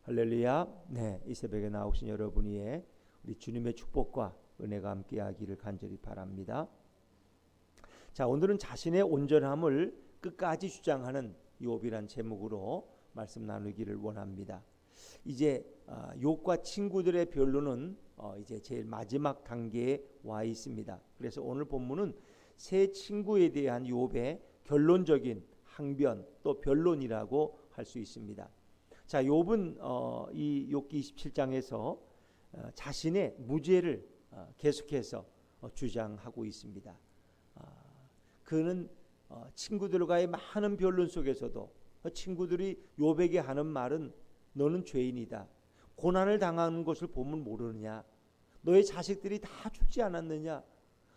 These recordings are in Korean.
할렐루야. 네, 이 새벽에 나오신 여러분 위에 우리 주님의 축복과 은혜가 함께하기를 간절히 바랍니다. 자, 오늘은 자신의 온전함을 끝까지 주장하는 욥이란 제목으로 말씀 나누기를 원합니다. 이제 욥과 친구들의 변론은 이제 제일 마지막 단계에 와 있습니다. 그래서 오늘 본문은 세 친구에 대한 욥의 결론적인 항변 또 변론이라고 할 수 있습니다. 자, 욥은 이 욥기 27장에서 자신의 무죄를 계속해서 주장하고 있습니다. 그는 친구들과의 많은 변론 속에서도 친구들이 욥에게 하는 말은 너는 죄인이다. 고난을 당하는 것을 보면 모르느냐. 너의 자식들이 다 죽지 않았느냐.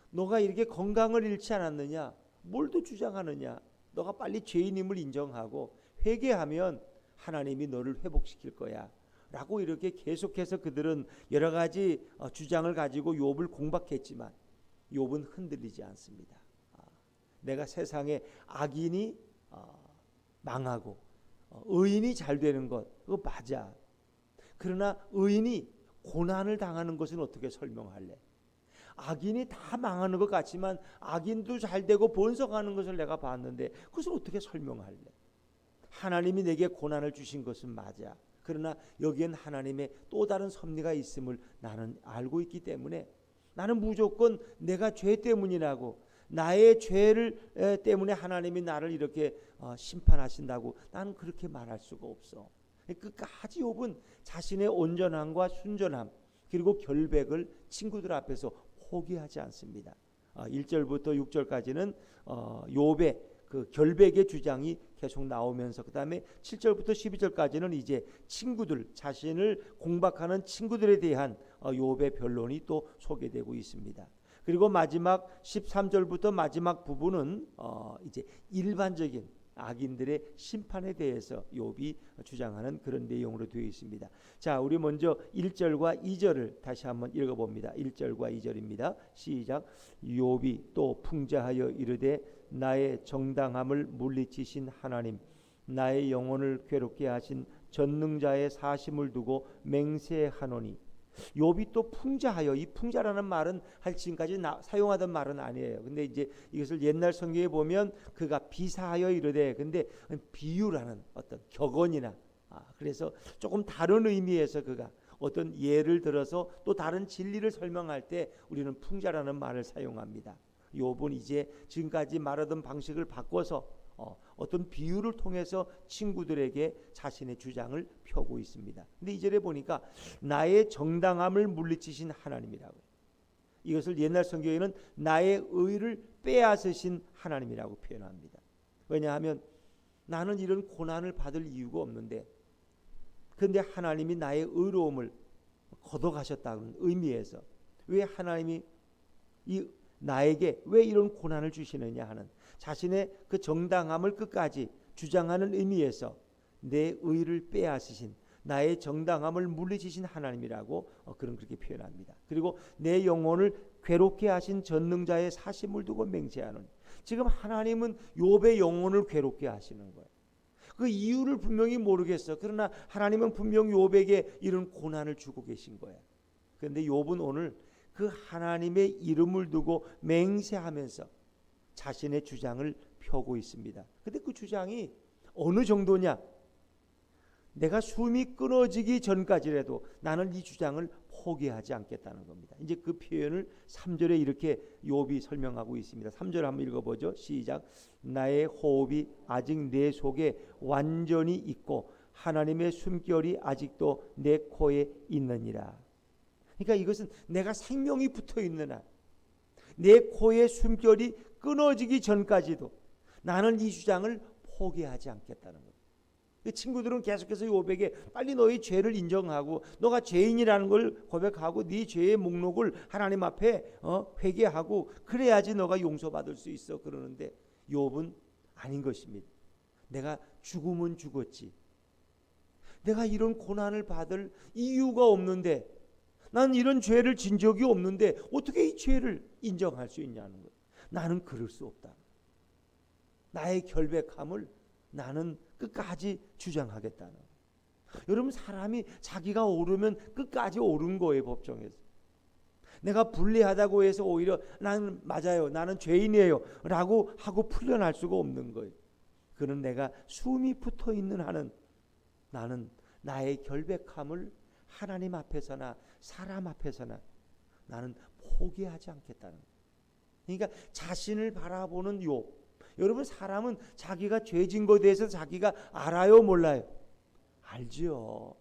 너가 이렇게 건강을 잃지 않았느냐. 뭘 더 주장하느냐. 너가 빨리 죄인임을 인정하고 회개하면 하나님이 너를 회복시킬 거야 라고 이렇게 계속해서 그들은 여러 가지 주장을 가지고 욥을 공박했지만 욥은 흔들리지 않습니다. 내가 세상에 악인이 망하고 의인이 잘 되는 것 그거 맞아. 그러나 의인이 고난을 당하는 것은 어떻게 설명할래? 악인이 다 망하는 것 같지만 악인도 잘 되고 번성하는 것을 내가 봤는데 그것을 어떻게 설명할래? 하나님이 내게 고난을 주신 것은 맞아. 그러나 여기엔 하나님의 또 다른 섭리가 있음을 나는 알고 있기 때문에 나는 무조건 내가 죄 때문이라고 나의 죄를 때문에 하나님이 나를 이렇게 심판하신다고 나는 그렇게 말할 수가 없어. 끝까지 욥은 자신의 온전함과 순전함 그리고 결백을 친구들 앞에서 포기하지 않습니다. 1절부터 6절까지는 욥의 그 결백의 주장이 계속 나오면서 그 다음에 7절부터 12절까지는 이제 친구들 자신을 공박하는 친구들에 대한 욥의 변론이 또 소개되고 있습니다. 그리고 마지막 13절부터 마지막 부분은 이제 일반적인 악인들의 심판에 대해서 욥이 주장하는 그런 내용으로 되어 있습니다. 자, 우리 먼저 1절과 2절을 다시 한번 읽어봅니다. 1절과 2절입니다. 시작. 욥이 또 풍자하여 이르되 나의 정당함을 물리치신 하나님 나의 영혼을 괴롭게 하신 전능자의 사심을 두고 맹세하노니. 욥이 또 풍자하여, 이 풍자라는 말은 지금까지 사용하던 말은 아니에요. 근데 이제 이것을 옛날 성경에 보면 그가 비사하여 이르되, 근데 비유라는 어떤 격언이나 그래서 조금 다른 의미에서 그가 어떤 예를 들어서 또 다른 진리를 설명할 때 우리는 풍자라는 말을 사용합니다. 욥은 이제 지금까지 말하던 방식을 바꿔서 어떤 비유를 통해서 친구들에게 자신의 주장을 펴고 있습니다. 근데 2절에 보니까 나의 정당함을 물리치신 하나님이라고. 이것을 옛날 성경에는 나의 의를 빼앗으신 하나님이라고 표현합니다. 왜냐하면 나는 이런 고난을 받을 이유가 없는데 그런데 하나님이 나의 의로움을 걷어가셨다는 의미에서 왜 하나님이 나에게 왜 이런 고난을 주시느냐 하는 자신의 그 정당함을 끝까지 주장하는 의미에서 내 의를 빼앗으신 나의 정당함을 물리치신 하나님이라고 그렇게 표현합니다. 그리고 내 영혼을 괴롭게 하신 전능자의 사심을 두고 맹세하는. 지금 하나님은 욥의 영혼을 괴롭게 하시는 거예요. 그 이유를 분명히 모르겠어. 그러나 하나님은 분명 욥에게 이런 고난을 주고 계신 거예요. 그런데 욥은 오늘 그 하나님의 이름을 두고 맹세하면서 자신의 주장을 펴고 있습니다. 근데 그 주장이 어느 정도냐? 내가 숨이 끊어지기 전까지라도 나는 이 주장을 포기하지 않겠다는 겁니다. 이제 그 표현을 3절에 이렇게 욥이 설명하고 있습니다. 3절 한번 읽어보죠. 시작. 나의 호흡이 아직 내 속에 완전히 있고 하나님의 숨결이 아직도 내 코에 있느니라. 그러니까 이것은 내가 생명이 붙어 있는 한, 내 코의 숨결이 끊어지기 전까지도 나는 이 주장을 포기하지 않겠다는 겁니다. 친구들은 계속해서 욥에게 빨리 너의 죄를 인정하고 너가 죄인이라는 걸 고백하고 네 죄의 목록을 하나님 앞에 회개하고 그래야지 너가 용서받을 수 있어 그러는데 욥은 아닌 것입니다. 내가 죽으면 죽었지. 내가 이런 고난을 받을 이유가 없는데 나는 이런 죄를 진 적이 없는데 어떻게 이 죄를 인정할 수 있냐는 거예요. 나는 그럴 수 없다. 나의 결백함을 나는 끝까지 주장하겠다는 거예요. 여러분, 사람이 자기가 옳으면 끝까지 옳은 거예요. 법정에서 내가 불리하다고 해서 오히려 나는 맞아요, 나는 죄인이에요 라고 하고 풀려날 수가 없는 거예요. 그는 내가 숨이 붙어있는 한은 나는 나의 결백함을 하나님 앞에서나 사람 앞에서나 나는 포기하지 않겠다는 거예요. 그러니까 자신을 바라보는 욥. 여러분, 사람은 자기가 죄진 것에 대해서 자기가 알아요, 몰라요? 알지요.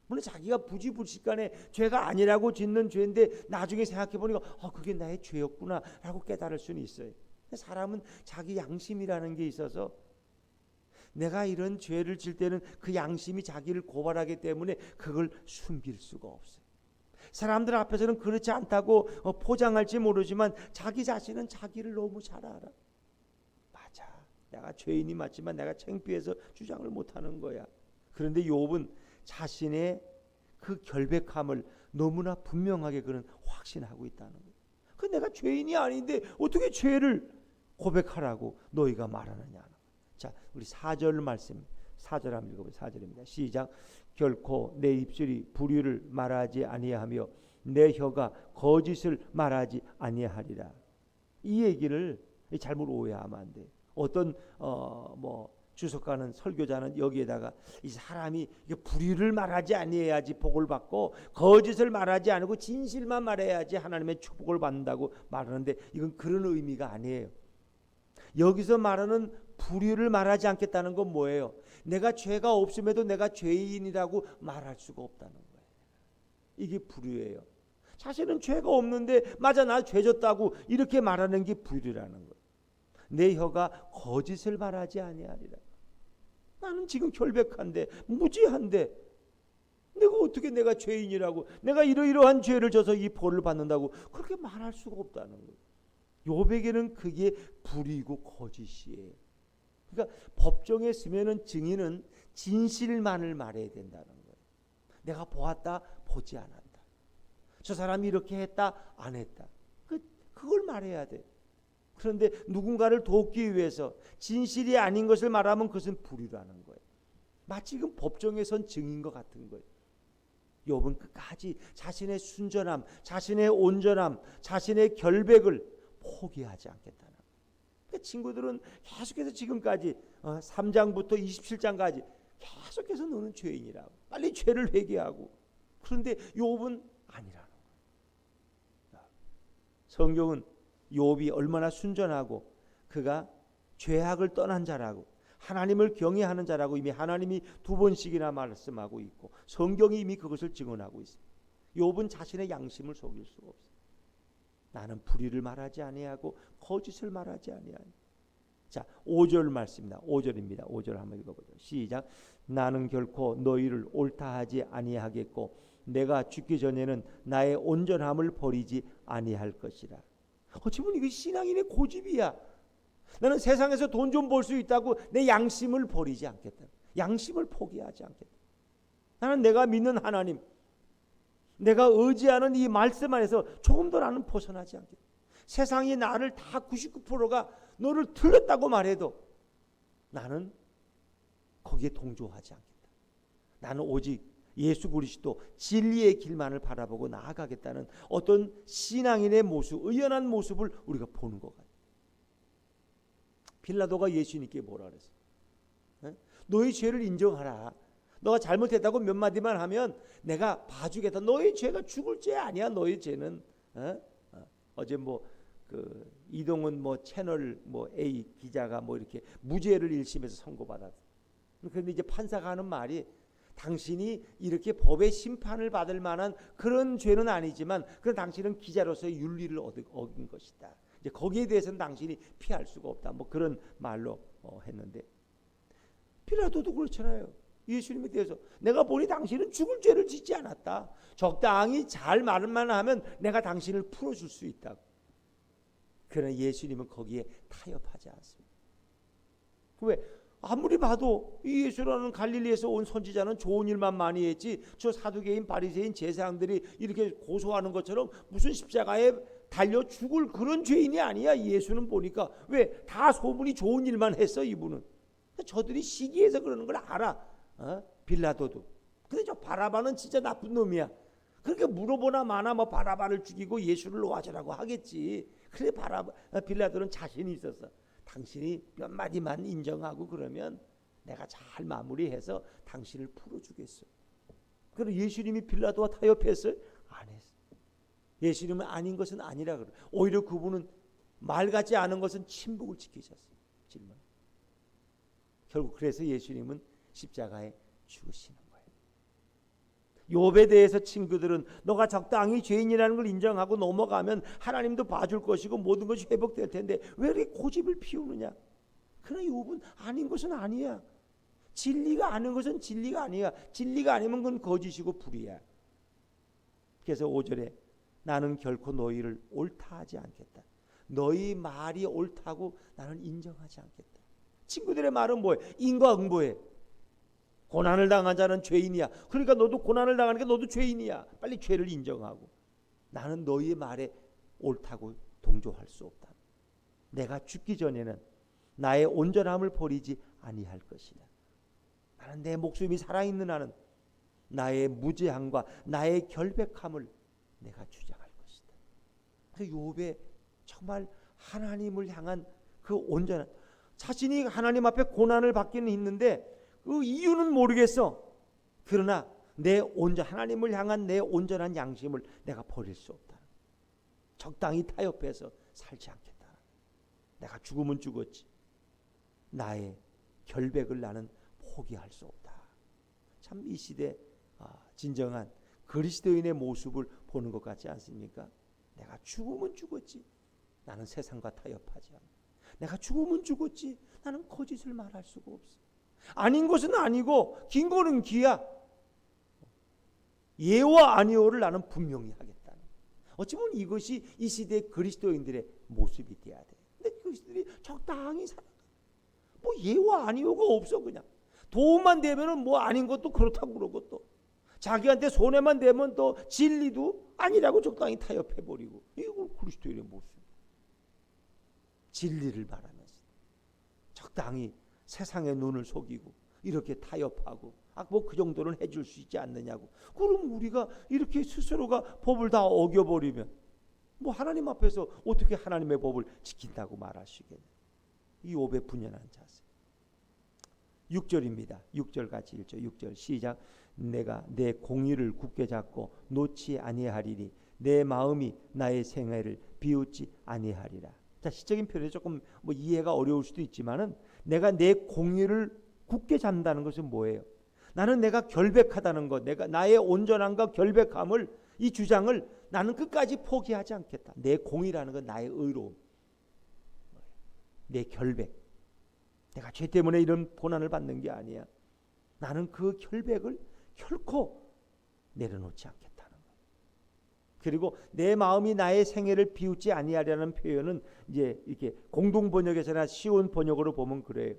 물론 자기가 부지불식간에 죄가 아니라고 짓는 죄인데 나중에 생각해 보니까 그게 나의 죄였구나 라고 깨달을 수는 있어요. 사람은 자기 양심이라는 게 있어서 내가 이런 죄를 질 때는 그 양심이 자기를 고발하기 때문에 그걸 숨길 수가 없어요. 사람들 앞에서는 그렇지 않다고 포장할지 모르지만 자기 자신은 자기를 너무 잘 알아. 맞아, 내가 죄인이 맞지만 내가 창피해서 주장을 못하는 거야. 그런데 욥은 자신의 그 결백함을 너무나 분명하게 그는 확신하고 있다는 거예요. 그 내가 죄인이 아닌데 어떻게 죄를 고백하라고 너희가 말하느냐. 자, 우리 4절 말씀, 4절 한번 읽어보세요. 4절입니다. 시작. 결코 내 입술이 불의를 말하지 아니하며 내 혀가 거짓을 말하지 아니하리라. 이 얘기를 잘못 오해하면 안 돼. 어떤 주석가는, 설교자는 여기에다가 이 사람이 불의를 말하지 아니해야지 복을 받고 거짓을 말하지 않고 진실만 말해야지 하나님의 축복을 받는다고 말하는데 이건 그런 의미가 아니에요. 여기서 말하는 불의를 말하지 않겠다는 건 뭐예요? 내가 죄가 없음에도 내가 죄인이라고 말할 수가 없다는 거예요. 이게 불의예요. 자신은 죄가 없는데 맞아, 나 죄졌다고 이렇게 말하는 게 불의라는 거예요. 내 혀가 거짓을 말하지 아니하리라. 나는 지금 결백한데, 무지한데 내가 어떻게 내가 죄인이라고, 내가 이러이러한 죄를 져서 이 벌을 받는다고 그렇게 말할 수가 없다는 거예요. 욥에게는 그게 불의고 거짓이에요. 그러니까 법정에 서면은 증인은 진실만을 말해야 된다는 거예요. 내가 보았다, 보지 않았다. 저 사람이 이렇게 했다, 안 했다. 그걸 말해야 돼. 그런데 누군가를 돕기 위해서 진실이 아닌 것을 말하면 그것은 불의라는 거예요. 마치 그 법정에 선 증인과 같은 거예요. 욥은 끝까지 자신의 순전함, 자신의 온전함, 자신의 결백을 포기하지 않겠다는 거예요. 그러니까 친구들은 계속해서 지금까지 3장부터 27장까지 계속해서 너는 죄인이라고, 빨리 죄를 회개하고, 그런데 욥은 아니라는 거예요. 성경은 욥이 얼마나 순전하고 그가 죄악을 떠난 자라고 하나님을 경외하는 자라고 이미 하나님이 2번씩이나 말씀하고 있고 성경이 이미 그것을 증언하고 있습니다. 욥은 자신의 양심을 속일 수가 없어요. 나는 불의를 말하지 아니하고 거짓을 말하지 아니하니. 자, 5절 말씀입니다. 5절입니다. 5절 한번 읽어보죠. 시작. 나는 결코 너희를 옳다 하지 아니하겠고 내가 죽기 전에는 나의 온전함을 버리지 아니할 것이라. 어찌 보면 이게 신앙인의 고집이야. 나는 세상에서 돈 좀 벌 수 있다고 내 양심을 버리지 않겠다. 양심을 포기하지 않겠다. 나는 내가 믿는 하나님, 내가 의지하는 이 말씀 안에서 조금 더 나는 벗어나지 않겠다. 세상이 나를 다 99%가 너를 틀렸다고 말해도 나는 거기에 동조하지 않겠다. 나는 오직 예수 그리스도 진리의 길만을 바라보고 나아가겠다는 어떤 신앙인의 모습, 의연한 모습을 우리가 보는 것 같아요. 빌라도가 예수님께 뭐라 그랬어요? 너의 죄를 인정하라. 너가 잘못했다고 몇 마디만 하면 내가 봐주겠다. 너의 죄가 죽을 죄 아니야. 너의 죄는 어제 이동훈 채널 A 기자가 이렇게 무죄를 1심에서 선고받았어. 그런데 이제 판사가 하는 말이 당신이 이렇게 법의 심판을 받을 만한 그런 죄는 아니지만 그런 당신은 기자로서의 윤리를 어긴 것이다. 이제 거기에 대해서는 당신이 피할 수가 없다. 그런 말로 했는데 빌라도도 그렇잖아요. 예수님에 대해서 내가 보니 당신은 죽을 죄를 짓지 않았다. 적당히 잘 말만 하면 내가 당신을 풀어줄 수 있다. 그러나 예수님은 거기에 타협하지 않습니다. 왜? 아무리 봐도 이 예수라는 갈릴리에서 온 선지자는 좋은 일만 많이 했지 저 사두개인 바리새인 제사장들이 이렇게 고소하는 것처럼 무슨 십자가에 달려 죽을 그런 죄인이 아니야. 예수는 보니까 왜? 다 소문이 좋은 일만 했어. 이분은 저들이 시기해서 그러는 걸 알아. 빌라도도 근데 저 바라바는 진짜 나쁜 놈이야. 그렇게 물어보나 마나 뭐 바라바를 죽이고 예수를 놓아주라고 하겠지. 그래 빌라도는 자신이 있었어. 당신이 몇 마디만 인정하고 그러면 내가 잘 마무리해서 당신을 풀어주겠어. 그럼 예수님이 빌라도와 타협했어요? 안 했어. 예수님은 아닌 것은 아니라 그래. 오히려 그분은 말 같지 않은 것은 침묵을 지키셨어요. 질문. 결국 그래서 예수님은 십자가에 죽으시는 거예요. 욥에 대해서 친구들은 너가 적당히 죄인이라는 걸 인정하고 넘어가면 하나님도 봐줄 것이고 모든 것이 회복될 텐데 왜 이렇게 고집을 피우느냐. 그러나 욥은 아닌 것은 아니야. 진리가 아닌 것은 진리가 아니야. 진리가 아니면 그건 거짓이고 불이야. 그래서 5절에 나는 결코 너희를 옳다 하지 않겠다. 너희 말이 옳다고 나는 인정하지 않겠다. 친구들의 말은 뭐예요? 인과응보예요. 고난을 당한 자는 죄인이야. 그러니까 너도 고난을 당하니까 너도 죄인이야. 빨리 죄를 인정하고. 나는 너희의 말에 옳다고 동조할 수 없다. 내가 죽기 전에는 나의 온전함을 버리지 아니할 것이다. 나는 내 목숨이 살아있는 한은 나의 무죄함과 나의 결백함을 내가 주장할 것이다. 그 욥의 정말 하나님을 향한 그 온전한, 자신이 하나님 앞에 고난을 받기는 있는데 그 이유는 모르겠어. 그러나 하나님을 향한 내 온전한 양심을 내가 버릴 수 없다. 적당히 타협해서 살지 않겠다. 내가 죽으면 죽었지. 나의 결백을 나는 포기할 수 없다. 참 이 시대 진정한 그리스도인의 모습을 보는 것 같지 않습니까? 내가 죽으면 죽었지. 나는 세상과 타협하지 않아. 내가 죽으면 죽었지. 나는 거짓을 말할 수가 없어. 아닌 것은 아니고 긴 거는 기야. 예와 아니오를 나는 분명히 하겠다는. 어찌 보면 이것이 이 시대의 그리스도인들의 모습이 돼야 돼. 근데 그리스도인들이 적당히 살아가. 뭐 예와 아니오가 없어. 그냥 도움만 되면은 뭐 아닌 것도 그렇다고 그러고 또 자기한테 손해만 되면 또 진리도 아니라고 적당히 타협해버리고. 이거 그리스도인의 모습. 진리를 말하면서 적당히 세상의 눈을 속이고 이렇게 타협하고 뭐 그 정도는 해줄 수 있지 않느냐고. 그럼 우리가 이렇게 스스로가 법을 다 어겨버리면 뭐 하나님 앞에서 어떻게 하나님의 법을 지킨다고 말하시겠냐. 이 욥의 분연한 자세. 6절입니다. 6절 같이 읽죠. 6절 시작. 내가 내 공의를 굳게 잡고 놓지 아니하리니 내 마음이 나의 생애를 비웃지 아니하리라. 자, 시적인 표현이 조금 뭐 이해가 어려울 수도 있지만은 내가 내 공의를 굳게 잡는다는 것은 뭐예요? 나는 내가 결백하다는 것, 내가 나의 온전함과 결백함을, 이 주장을 나는 끝까지 포기하지 않겠다. 내 공의라는 건 나의 의로움, 내 결백. 내가 죄 때문에 이런 고난을 받는 게 아니야. 나는 그 결백을 결코 내려놓지 않겠다는 거예요. 그리고 내 마음이 나의 생애를 비웃지 아니하려는 표현은 이제 이렇게 공동 번역에서나 쉬운 번역으로 보면 그래요.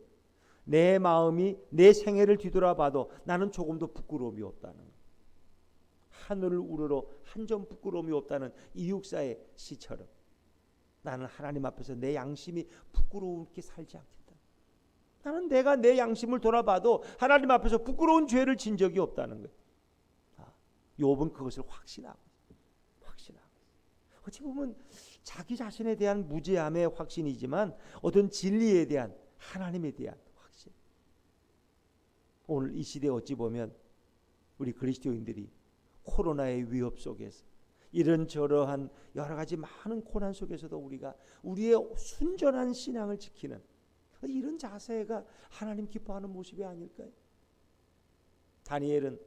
내 마음이 내 생애를 뒤돌아봐도 나는 조금도 부끄러움이 없다는 거예요. 하늘을 우러러 한 점 부끄러움이 없다는 이육사의 시처럼 나는 하나님 앞에서 내 양심이 부끄럽게 살지 않겠다. 나는 내가 내 양심을 돌아봐도 하나님 앞에서 부끄러운 죄를 진 적이 없다는 거예요. 욥은 그것을 확신하고. 어찌 보면 자기 자신에 대한 무죄함의 확신이지만 어떤 진리에 대한, 하나님에 대한 확신. 오늘 이 시대에 어찌 보면 우리 그리스도인들이 코로나의 위협 속에서 이런저러한 여러 가지 많은 고난 속에서도 우리가 우리의 순전한 신앙을 지키는 이런 자세가 하나님 기뻐하는 모습이 아닐까요? 다니엘은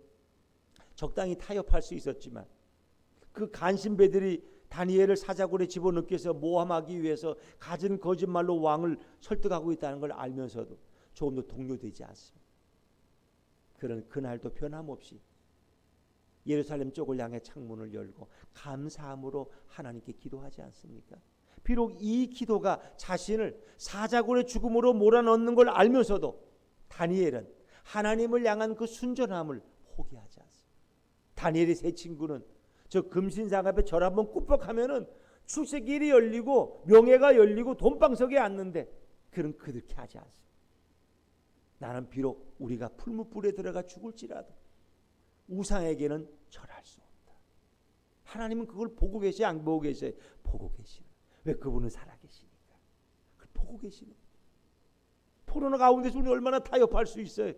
적당히 타협할 수 있었지만 그 간신배들이 다니엘을 사자굴에 집어넣기위해서 모함하기 위해서 갖은 거짓말로 왕을 설득하고 있다는 걸 알면서도 조금도 동요되지 않습니다. 그런 그날도 변함없이 예루살렘 쪽을 향해 창문을 열고 감사함으로 하나님께 기도하지 않습니까? 비록 이 기도가 자신을 사자굴의 죽음으로 몰아넣는 걸 알면서도 다니엘은 하나님을 향한 그 순전함을 포기하지 않습니다. 다니엘의 세 친구는 저 금신상 앞에 절 한번 꾹뻑하면은 출세길이 열리고 명예가 열리고 돈방석에 앉는데 그런 그렇게 하지 않습니다. 나는 비록 우리가 풀무불에 들어가 죽을지라도 우상에게는 절할 수 없다. 하나님은 그걸 보고 계세요? 안 보고 계세요? 보고 계시는. 왜? 그분은 살아계시니까. 그걸 보고 계시는. 코로나 가운데서 우리 얼마나 타협할 수 있어요?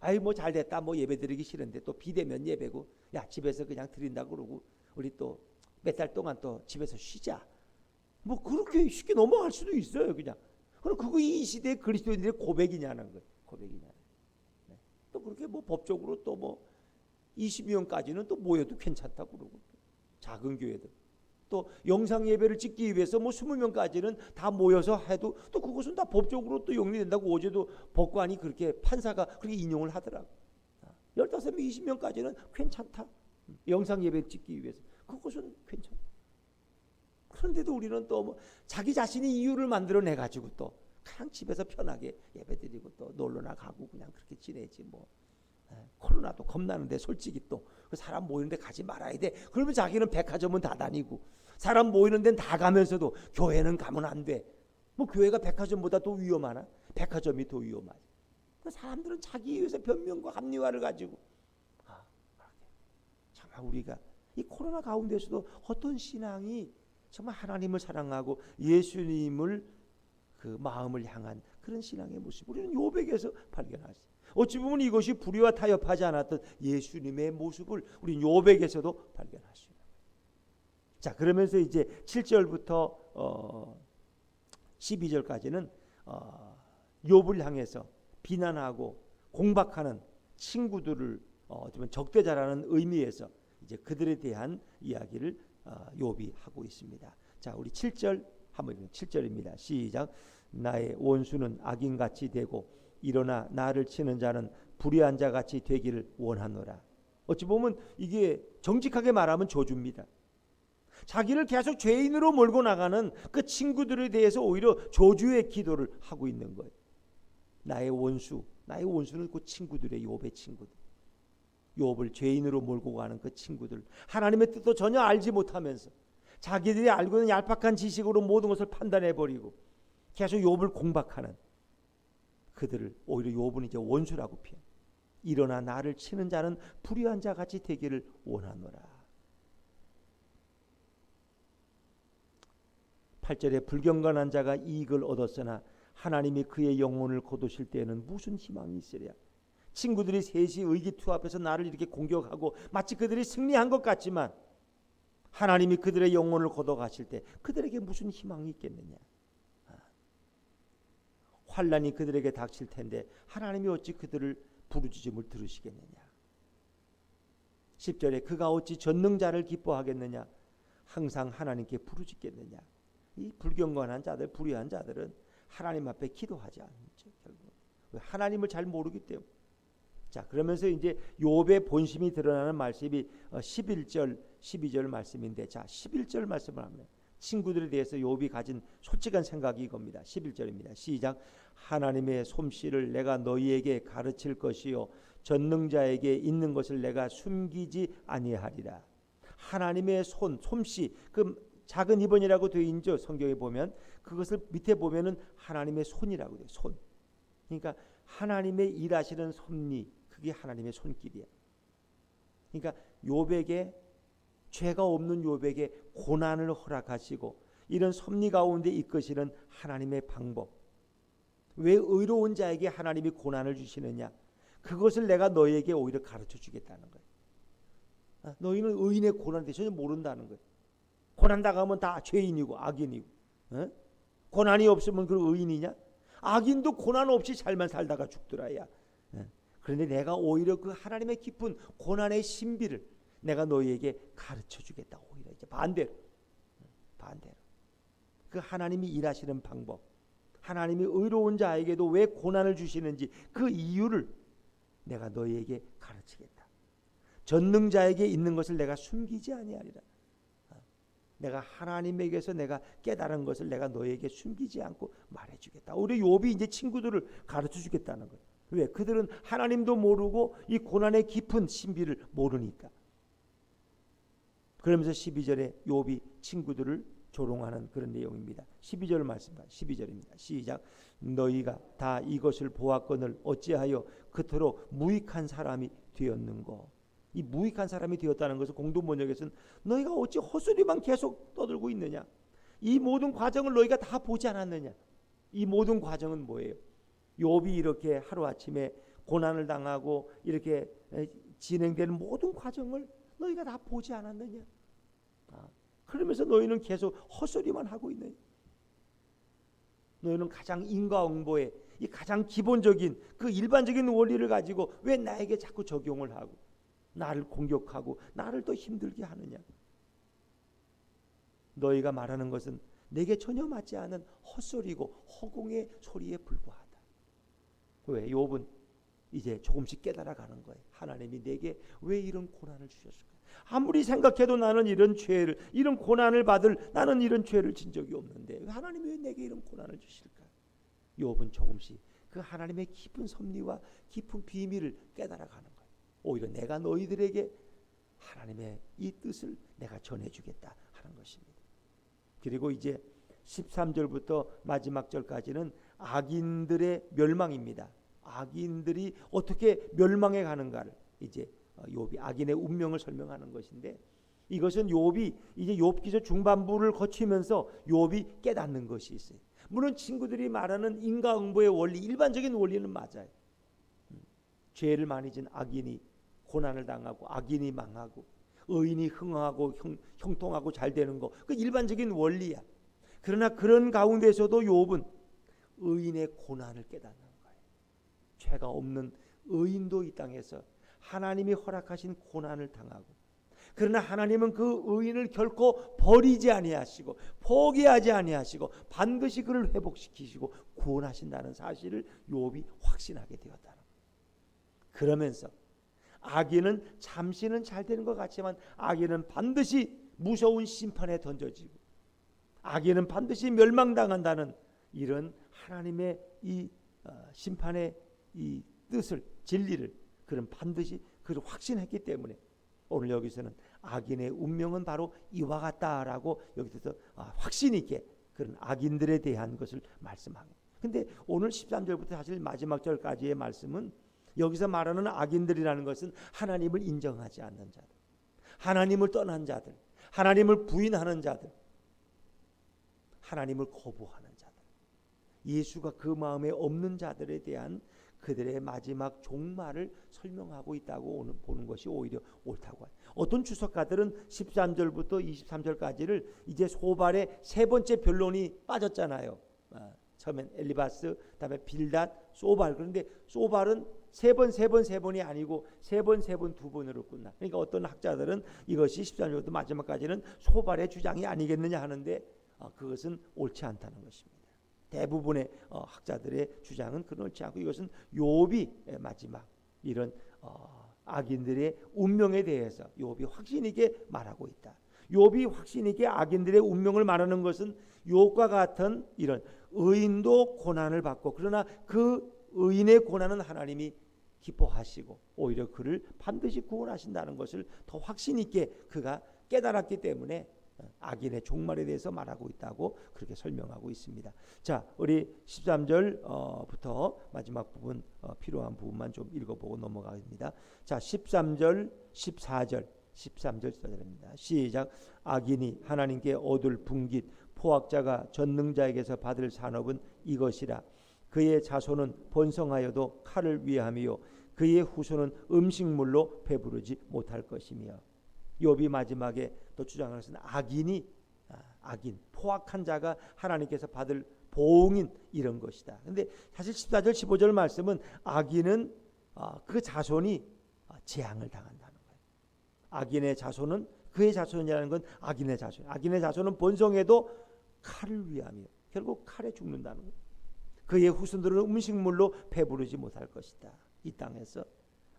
아이 뭐 잘됐다, 뭐 예배 드리기 싫은데 또 비대면 예배고, 야 집에서 그냥 드린다 그러고 우리 또 몇 달 동안 또 집에서 쉬자, 뭐 그렇게 쉽게 넘어갈 수도 있어요. 그냥 그럼 그거 이 시대의 그리스도인들의 고백이냐는 거예요. 고백이냐. 네. 또 그렇게 뭐 법적으로 또 뭐 20명까지는 또 모여도 괜찮다고 그러고, 작은 교회들 또 영상 예배를 찍기 위해서 뭐 20명까지는 다 모여서 해도 또 그것은 다 법적으로 또 용리된다고 어제도 법관이 그렇게 판사가 그렇게 인용을 하더라고. 15명, 20명까지는 괜찮다. 영상 예배 찍기 위해서 그것은 괜찮다. 그런데도 우리는 또 뭐 자기 자신이 이유를 만들어내 가지고 또 그냥 집에서 편하게 예배드리고 또 놀러나 가고 그냥 그렇게 지내지 뭐. 코로나도 겁나는데 솔직히 또 사람 모이는 데 가지 말아야 돼. 그러면 자기는 백화점은 다 다니고 사람 모이는 데는 다 가면서도 교회는 가면 안 돼. 뭐 교회가 백화점보다 더 위험하나? 백화점이 더 위험하지. 사람들은 자기 이유에서 변명과 합리화를 가지고 정말 우리가 이 코로나 가운데서도 어떤 신앙이 정말 하나님을 사랑하고 예수님을 그 마음을 향한 그런 신앙의 모습 우리는 요백에서 발견하지. 어찌 보면 이것이 불의와 타협하지 않았던 예수님의 모습을 우리 요백에서도 발견할 수 있는. 자, 그러면서 이제 7절부터 12절까지는 욥을 향해서 비난하고 공박하는 친구들을 어쩌면 적대자라는 의미에서 이제 그들에 대한 이야기를 욥이 하고 있습니다. 자, 우리 7절 한번 읽으면 7절입니다. 시작. 나의 원수는 악인같이 되고 일어나 나를 치는 자는 불의한 자같이 되기를 원하노라. 어찌 보면 이게 정직하게 말하면 저주입니다. 자기를 계속 죄인으로 몰고 나가는 그 친구들에 대해서 오히려 저주의 기도를 하고 있는 거예요. 나의 원수는 그 친구들의 욥의 친구들. 욥을 죄인으로 몰고 가는 그 친구들. 하나님의 뜻도 전혀 알지 못하면서 자기들이 알고 있는 얄팍한 지식으로 모든 것을 판단해버리고 계속 욥을 공박하는 그들을 오히려 욥은 이제 원수라고 표현. 일어나 나를 치는 자는 불의한 자같이 되기를 원하노라. 8절에 불경건한 자가 이익을 얻었으나 하나님이 그의 영혼을 거두실 때에는 무슨 희망이 있으랴. 친구들이 셋이 의기투합해서 나를 이렇게 공격하고 마치 그들이 승리한 것 같지만 하나님이 그들의 영혼을 거둬가실 때 그들에게 무슨 희망이 있겠느냐. 환난이 그들에게 닥칠 텐데 하나님이 어찌 그들을 부르짖음을 들으시겠느냐. 10절에 그가 어찌 전능자를 기뻐하겠느냐. 항상 하나님께 부르짖겠느냐. 이 불경건한 자들, 불의한 자들은 하나님 앞에 기도하지 않죠. 결국 하나님을 잘 모르기 때문에. 자, 그러면서 이제 욥의 본심이 드러나는 말씀이 11절, 12절 말씀인데, 자 11절 말씀을 하면 친구들에 대해서 욥이 가진 솔직한 생각이 이겁니다. 11절입니다. 시작. 하나님의 솜씨를 내가 너희에게 가르칠 것이요 전능자에게 있는 것을 내가 숨기지 아니하리라. 하나님의 솜씨, 그 작은 입원이라고 되어 있죠. 성경에 보면 그것을 밑에 보면은 하나님의 손이라고 돼요. 손. 그러니까 하나님의 일하시는 섭리, 그게 하나님의 손길이야. 그러니까 욥에게 죄가 없는 욥에게 고난을 허락하시고 이런 섭리 가운데 이끄시는 하나님의 방법. 왜 의로운 자에게 하나님이 고난을 주시느냐? 그것을 내가 너희에게 오히려 가르쳐 주겠다는 거예요. 너희는 의인의 고난에 대해서 전혀 모른다는 거예요. 고난 당하면 다 죄인이고 악인이고, 고난이 없으면 그 의인이냐? 악인도 고난 없이 잘만 살다가 죽더라야. 그런데 내가 오히려 그 하나님의 깊은 고난의 신비를 내가 너희에게 가르쳐 주겠다. 오히려 이제 반대로 그 하나님이 일하시는 방법, 하나님이 의로운 자에게도 왜 고난을 주시는지 그 이유를 내가 너희에게 가르치겠다. 전능자에게 있는 것을 내가 숨기지 아니하리라. 내가 하나님에게서 내가 깨달은 것을 내가 너에게 숨기지 않고 말해주겠다. 우리 욥이 이제 친구들을 가르쳐주겠다는 거예요. 왜? 그들은 하나님도 모르고 이 고난의 깊은 신비를 모르니까. 그러면서 12절에 욥이 친구들을 조롱하는 그런 내용입니다. 12절 말씀입니다. 12절입니다. 시작. 너희가 다 이것을 보았거늘 어찌하여 그토록 무익한 사람이 되었는고. 이 무익한 사람이 되었다는 것은 공동 번역에서는 너희가 어찌 헛소리만 계속 떠들고 있느냐, 이 모든 과정을 너희가 다 보지 않았느냐. 이 모든 과정은 뭐예요? 욥이 이렇게 하루아침에 고난을 당하고 이렇게 진행되는 모든 과정을 너희가 다 보지 않았느냐. 그러면서 너희는 계속 헛소리만 하고 있느냐. 너희는 가장 인과응보의 이 가장 기본적인 그 일반적인 원리를 가지고 왜 나에게 자꾸 적용을 하고 나를 공격하고 나를 더 힘들게 하느냐. 너희가 말하는 것은 내게 전혀 맞지 않은 헛소리고 허공의 소리에 불과하다. 왜? 욥은 이제 조금씩 깨달아가는 거예요. 하나님이 내게 왜 이런 고난을 주셨을까? 아무리 생각해도 나는 이런 죄를, 이런 고난을 받을, 나는 이런 죄를 진 적이 없는데 하나님이 왜 내게 이런 고난을 주실까? 욥은 조금씩 그 하나님의 깊은 섭리와 깊은 비밀을 깨달아가는 거예요. 오히려 내가 너희들에게 하나님의 이 뜻을 내가 전해주겠다 하는 것입니다. 그리고 이제 13절부터 마지막 절까지는 악인들의 멸망입니다. 악인들이 어떻게 멸망해 가는가를 이제 욥이 악인의 운명을 설명하는 것인데, 이것은 욥이 이제 욥기서 중반부를 거치면서 욥이 깨닫는 것이 있어요. 물론 친구들이 말하는 인과응보의 원리, 일반적인 원리는 맞아요. 죄를 많이 진 악인이 고난을 당하고 악인이 망하고 의인이 흥하고 형통하고 잘 되는 거, 그 일반적인 원리야. 그러나 그런 가운데서도 욥은 의인의 고난을 깨닫는 거예요. 죄가 없는 의인도 이 땅에서 하나님이 허락하신 고난을 당하고, 그러나 하나님은 그 의인을 결코 버리지 아니하시고 포기하지 아니하시고 반드시 그를 회복시키시고 구원하신다는 사실을 욥이 확신하게 되었다는 거예요. 그러면서 악인은 잠시는 잘 되는 것 같지만 악인은 반드시 무서운 심판에 던져지고 악인은 반드시 멸망당한다는 이런 하나님의 이 심판의 이 뜻을, 진리를 그는 반드시 그를 확신했기 때문에 오늘 여기서는 악인의 운명은 바로 이와 같다라고 여기서 확신 있게 그런 악인들에 대한 것을 말씀하고, 근데 오늘 13절부터 사실 마지막 절까지의 말씀은 여기서 말하는 악인들이라는 것은 하나님을 인정하지 않는 자들, 하나님을 떠난 자들, 하나님을 부인하는 자들, 하나님을 거부하는 자들, 예수가 그 마음에 없는 자들에 대한 그들의 마지막 종말을 설명하고 있다고 오늘 보는 것이 오히려 옳다고 해요. 어떤 주석가들은 13절부터 23절까지를 이제 소발의 세 번째 변론이 빠졌잖아요. 처음엔 엘리바스, 그다음에 빌닷, 소발. 그런데 소발은 세 번이 아니고 세 번, 두 번으로 끝나. 그러니까 어떤 학자들은 이것이 13절부터 마지막까지는 소발의 주장이 아니겠느냐 하는데 그것은 옳지 않다는 것입니다. 대부분의 학자들의 주장은 그렇지 않고 이것은 욥이 마지막 이런 악인들의 운명에 대해서 욥이 확신 있게 말하고 있다. 욥이 확신 있게 악인들의 운명을 말하는 것은 욥과 같은 이런 의인도 고난을 받고, 그러나 그 의인의 고난은 하나님이 기뻐하시고 오히려 그를 반드시 구원하신다는 것을 더 확신 있게 그가 깨달았기 때문에 악인의 종말에 대해서 말하고 있다고 그렇게 설명하고 있습니다. 자, 우리 13절부터 마지막 부분 필요한 부분만 좀 읽어보고 넘어가겠습니다. 자, 13절, 14절, 13절 써드립니다. 시작. 악인이 하나님께 얻을 분깃, 포악자가 전능자에게서 받을 산업은 이것이라. 그의 자손은 번성하여도 칼을 위하며 그의 후손은 음식물로 배부르지 못할 것이며. 욥이 마지막에 또 주장하는 것은 악인, 포악한 자가 하나님께서 받을 보응인 이런 것이다. 그런데 사실 14절 15절 말씀은 악인은 그 자손이 재앙을 당한다는 거예요. 악인의 자손은, 그의 자손이라는 건 악인의 자손은 번성해도 칼을 위하며 결국 칼에 죽는다는 거예요. 그의 후손들은 음식물로 배부르지 못할 것이다. 이 땅에서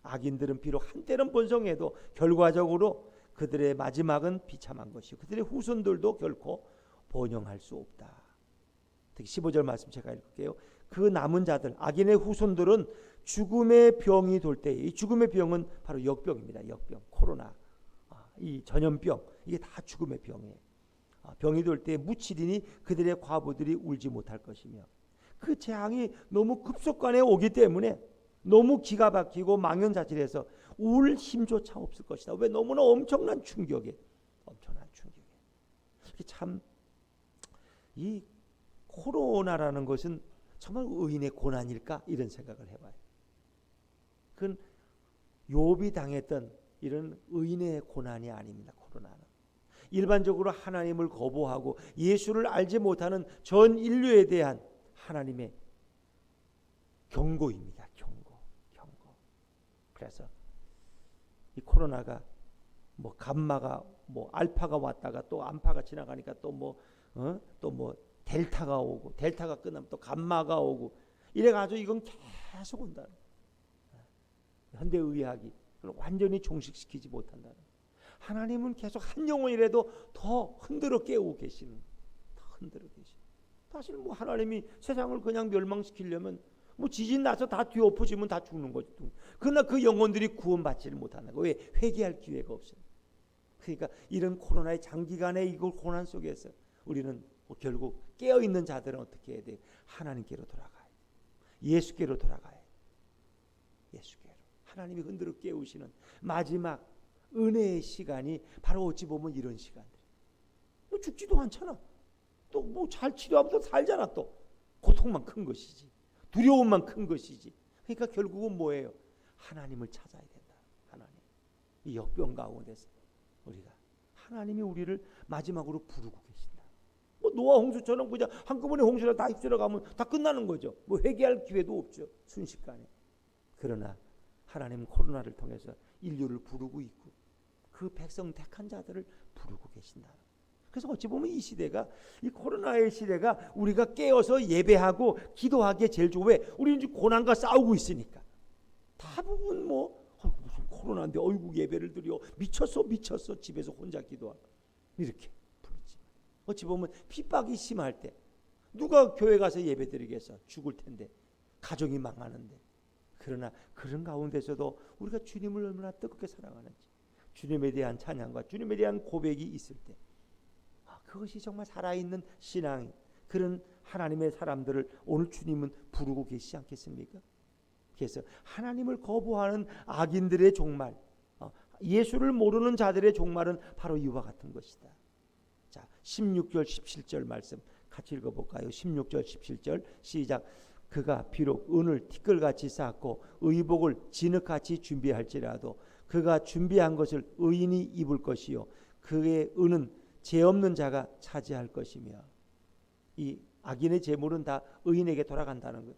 악인들은 비록 한때는 번성해도 결과적으로 그들의 마지막은 비참한 것이고 그들의 후손들도 결코 번영할 수 없다. 특히 15절 말씀 제가 읽을게요. 그 남은 자들, 악인의 후손들은 죽음의 병이 돌 때, 이 죽음의 병은 바로 역병입니다. 역병, 코로나, 이 전염병, 이게 다 죽음의 병이에요. 병이 돌 때 묻히리니 그들의 과부들이 울지 못할 것이며, 그 재앙이 너무 급속간에 오기 때문에 너무 기가 막히고 망연자실해서 울 힘조차 없을 것이다. 왜? 너무나 엄청난 충격에 참 이 코로나라는 것은 정말 의인의 고난일까 이런 생각을 해봐요. 그건 욥이 당했던 이런 의인의 고난이 아닙니다. 코로나는 일반적으로 하나님을 거부하고 예수를 알지 못하는 전 인류에 대한 하나님의 경고입니다. 경고. 그래서 이 코로나가 뭐 감마가 뭐 알파가 왔다가 또 암파가 지나가니까 또 뭐 델타가 오고 델타가 끝나면 또 감마가 오고 이래가지고 이건 계속 온다는 현대의학이 그걸 완전히 종식시키지 못한다는 하나님은 계속 한 영혼이라도 더 흔들어 깨우고 계시는 더 흔들어 계시는 사실 뭐 하나님이 세상을 그냥 멸망시키려면 뭐 지진 나서 다 뒤엎어지면 다 죽는 거죠. 그러나 그 영혼들이 구원받지를 못한다는 거. 왜? 회개할 기회가 없어요. 그러니까 이런 코로나의 장기간의 이걸 고난 속에서 우리는 결국 깨어있는 자들은 어떻게 해야 돼요? 하나님께로 돌아가요. 예수께로 돌아가요. 예수께로. 하나님이 흔들어 깨우시는 마지막 은혜의 시간이 바로 어찌 보면 이런 시간들. 뭐 죽지도 않잖아. 또 뭐 잘 치료하면서 살잖아. 또 고통만 큰 것이지. 두려움만 큰 것이지. 그러니까 결국은 뭐예요? 하나님을 찾아야 된다. 하나님. 이 역병 가운데서 우리가 하나님이 우리를 마지막으로 부르고 계신다. 뭐 노아 홍수처럼 그냥 한꺼번에 홍수를 다 휩쓸어 가면 다 끝나는 거죠. 뭐 회개할 기회도 없죠. 순식간에. 그러나 하나님은 코로나를 통해서 인류를 부르고 있고 그 백성 택한 자들을 부르고 계신다. 그래서 어찌 보면 이 시대가 이 코로나의 시대가 우리가 깨어서 예배하고 기도하기에 제일 좋아. 왜? 우리는 이제 고난과 싸우고 있으니까. 대부분 뭐 무슨 코로나인데 어이구 예배를 드려 미쳤어 집에서 혼자 기도하고 이렇게 부르지만 어찌 보면 핍박이 심할 때 누가 교회 가서 예배 드리겠어? 죽을 텐데 가정이 망하는데. 그러나 그런 가운데서도 우리가 주님을 얼마나 뜨겁게 사랑하는지 주님에 대한 찬양과 주님에 대한 고백이 있을 때 그것이 정말 살아있는 신앙 그런 하나님의 사람들을 오늘 주님은 부르고 계시지 않겠습니까? 그래서 하나님을 거부하는 악인들의 종말 예수를 모르는 자들의 종말은 바로 이와 같은 것이다. 자, 16절 17절 말씀 같이 읽어볼까요? 16절 17절 시작. 그가 비록 은을 티끌같이 쌓고 의복을 진흙같이 준비할지라도 그가 준비한 것을 의인이 입을 것이요 그의 은은 죄 없는 자가 차지할 것이며 이 악인의 재물은 다 의인에게 돌아간다는 것.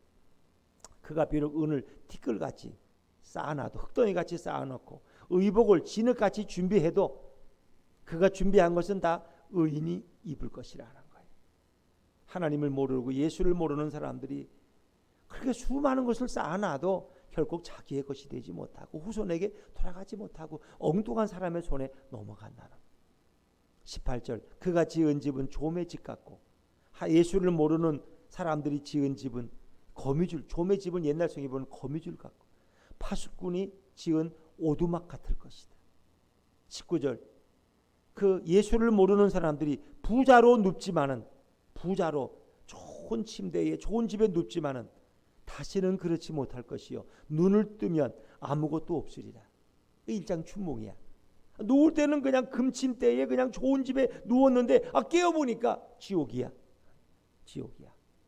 그가 비록 은을 티끌같이 쌓아놔도 흙덩이같이 쌓아놓고 의복을 진흙같이 준비해도 그가 준비한 것은 다 의인이 입을 것이라는 거예요. 하나님을 모르고 예수를 모르는 사람들이 그렇게 수많은 것을 쌓아놔도 결국 자기의 것이 되지 못하고 후손에게 돌아가지 못하고 엉뚱한 사람의 손에 넘어간다는 거예요. 18절 그가 지은 집은 조매 집 같고 예수를 모르는 사람들이 지은 집은 거미줄 조매 집은 옛날 성에 보면 거미줄 같고 파수꾼이 지은 오두막 같을 것이다. 19절 그 예수를 모르는 사람들이 부자로 눕지만은 부자로 좋은 침대에 좋은 집에 눕지만은 다시는 그렇지 못할 것이요 눈을 뜨면 아무것도 없으리라. 일장춘몽이야. 누울 때는 그냥 금침대에 그냥 좋은 집에 누웠는데 깨어보니까 지옥이야.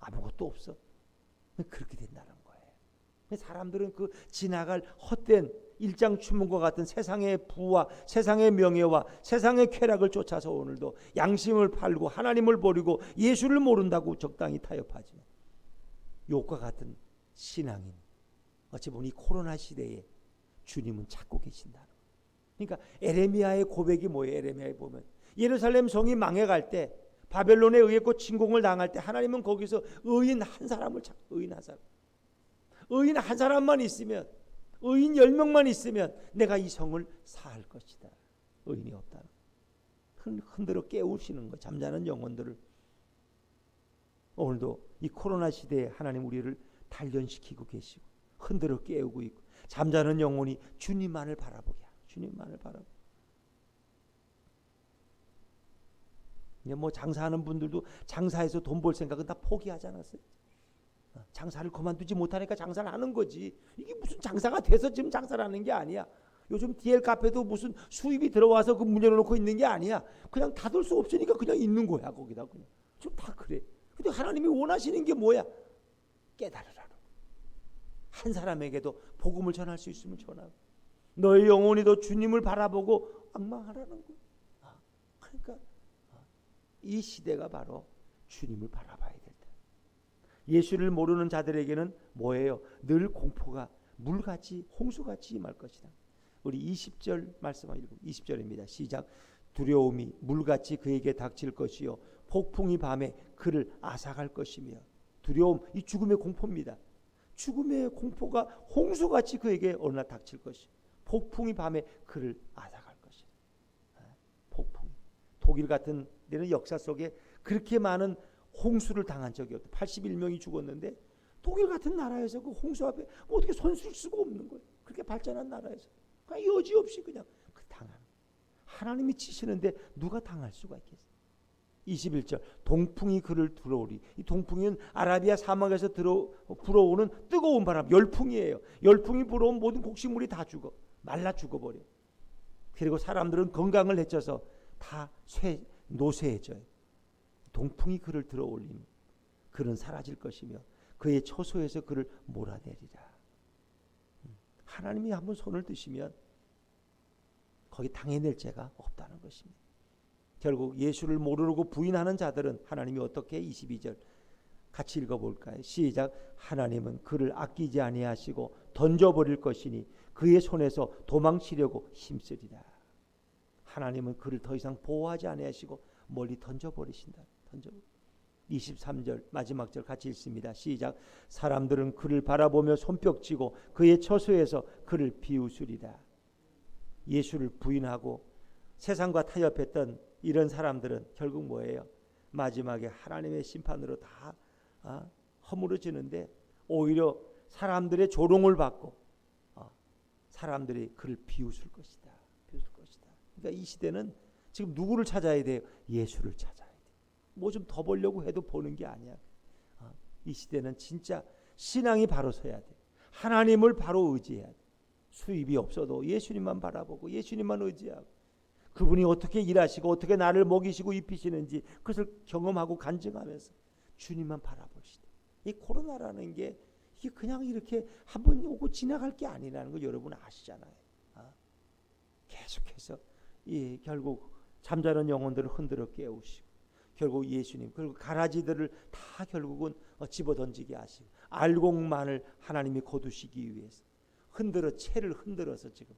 아무것도 없어. 그렇게 된다는 거예요. 사람들은 그 지나갈 헛된 일장춘몽과 같은 세상의 부와 세상의 명예와 세상의 쾌락을 쫓아서 오늘도 양심을 팔고 하나님을 버리고 예수를 모른다고 적당히 타협하지만 욥과 같은 신앙인 어찌 보면 이 코로나 시대에 주님은 찾고 계신다는 거예요. 그러니까 에레미야의 고백이 뭐예요? 에레미야에 보면 예루살렘 성이 망해갈 때 바벨론에 의해 침공을 당할 때 하나님은 거기서 의인 한 사람을 찾고 의인 한 사람만 있으면 의인 10명만 있으면 내가 이 성을 사할 것이다. 의인이 없다는 흔들어 깨우시는 거 잠자는 영혼들을 오늘도 이 코로나 시대에 하나님 우리를 단련시키고 계시고 흔들어 깨우고 있고 잠자는 영혼이 주님만을 바라보게 하고 주님만을 바라보고 뭐 장사하는 분들도 장사해서 돈 벌 생각은 다 포기하지 않았어요. 장사를 그만두지 못하니까 장사를 하는 거지. 이게 무슨 장사가 돼서 지금 장사를 하는 게 아니야. 요즘 DL 카페도 무슨 수입이 들어와서 그 문 열어놓고 있는 게 아니야. 그냥 닫을 수 없으니까 그냥 있는 거야 거기다. 그냥 좀 다 그래. 근데 하나님이 원하시는 게 뭐야? 깨달으라는 거야. 한 사람에게도 복음을 전할 수 있으면 전하고, 너의 영혼이 더 주님을 바라보고 앙망하라는 거야. 그러니까 이 시대가 바로 주님을 바라봐야 될 때. 예수를 모르는 자들에게는 뭐예요? 늘 공포가 물같이 홍수같이 임할 것이다. 우리 20절 말씀 한번 읽어. 20절입니다. 시작. 두려움이 물같이 그에게 닥칠 것이요 폭풍이 밤에 그를 앗아갈 것이며. 두려움, 이 죽음의 공포입니다. 죽음의 공포가 홍수같이 그에게 어느 날 닥칠 것이, 폭풍이 밤에 그를 앗아갈 것이다. 폭풍. 독일 같은 데는 역사 속에 그렇게 많은 홍수를 당한 적이 없다. 81명이 죽었는데 독일 같은 나라에서 그 홍수 앞에 어떻게 손쓸 수가 없는 거예요. 그렇게 발전한 나라에서 그냥 여지없이 그냥 당하는. 하나님이 치시는데 누가 당할 수가 있겠어요? 21절. 동풍이 그를 들어오리. 이 동풍은 아라비아 사막에서 불어오는 뜨거운 바람, 열풍이에요. 열풍이 불어오면 모든 곡식물이 다 죽어, 말라 죽어버려. 그리고 사람들은 건강을 해쳐서 다 노쇠해져요. 동풍이 그를 들어올리면 그는 사라질 것이며 그의 처소에서 그를 몰아내리라. 하나님이 한번 손을 드시면 거기 당해낼 죄가 없다는 것입니다. 결국 예수를 모르고 부인하는 자들은 하나님이 어떻게 22절 같이 읽어볼까요? 시작. 하나님은 그를 아끼지 아니하시고 던져버릴 것이니 그의 손에서 도망치려고 힘쓰리라. 하나님은 그를 더 이상 보호하지 아니하시고 멀리 던져버리신다. 23절 마지막 절 같이 읽습니다. 시작. 사람들은 그를 바라보며 손뼉치고 그의 처소에서 그를 비웃으리라. 예수를 부인하고 세상과 타협했던 이런 사람들은 결국 뭐예요? 마지막에 하나님의 심판으로 다 허물어지는데 오히려 사람들의 조롱을 받고 사람들이 그를 비웃을 것이다. 그러니까 이 시대는 지금 누구를 찾아야 돼요? 예수를 찾아야 돼요. 뭐 좀 더 보려고 해도 보는 게 아니야. 이 시대는 진짜 신앙이 바로 서야 돼. 하나님을 바로 의지해야 돼. 수입이 없어도 예수님만 바라보고 예수님만 의지하고 그분이 어떻게 일하시고 어떻게 나를 먹이시고 입히시는지 그것을 경험하고 간증하면서 주님만 바라보시다. 이 코로나라는 게 이게 그냥 이렇게 한번 오고 지나갈 게 아니라는 거 여러분 아시잖아요. 계속해서 결국 잠자는 영혼들을 흔들어 깨우시고 결국 예수님 그리고 가라지들을 다 결국은 집어던지게 하시고 알곡만을 하나님이 거두시기 위해서 채를 흔들어서 지금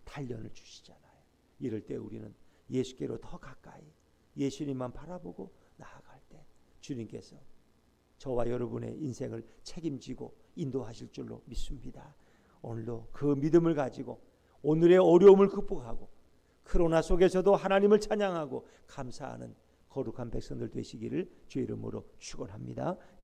단련을 주시잖아요. 이럴 때 우리는 예수께로 더 가까이 예수님만 바라보고 나아갈 때 주님께서 저와 여러분의 인생을 책임지고 인도하실 줄로 믿습니다. 오늘도 그 믿음을 가지고 오늘의 어려움을 극복하고 코로나 속에서도 하나님을 찬양하고 감사하는 거룩한 백성들 되시기를 주의 이름으로 축원합니다.